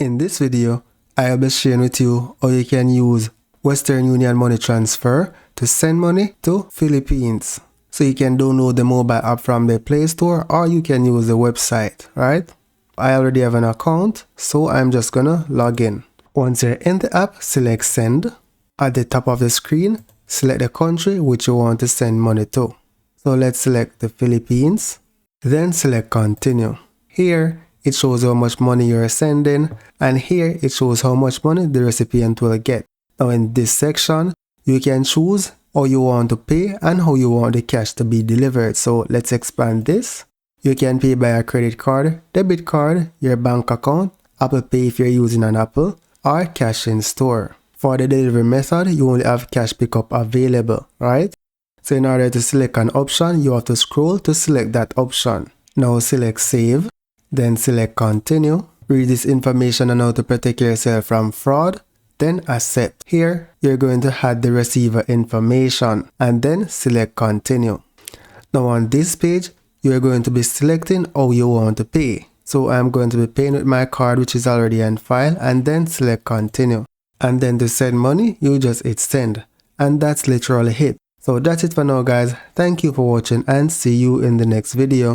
In this video, I'll be sharing with you how you can use Western Union Money Transfer to send money to Philippines. So you can download the mobile app from the Play Store or you can use the website, right? I already have an account, so I'm just gonna log in. Once you're in the app, select Send. At the top of the screen, select the country which you want to send money to. So let's select the Philippines, then select Continue. Here, it shows how much money you're sending, and here it shows how much money the recipient will get. Now in this section, you can choose how you want to pay and how you want the cash to be delivered. So let's expand this. You can pay by a credit card, debit card, your bank account, Apple Pay if you're using an Apple, or cash in store. For the delivery method, you only have cash pickup available, right? So in order to select an option, you have to scroll to select that option. Now select Save, then select Continue. Read this information on how to protect yourself from fraud, then Accept. Here, you're going to add the receiver information and then select Continue. Now on this page, you're going to be selecting how you want to pay. So I'm going to be paying with my card which is already on file and then select Continue. And then to send money, you just hit Send. And that's literally it. So that's it for now guys. Thank you for watching and see you in the next video.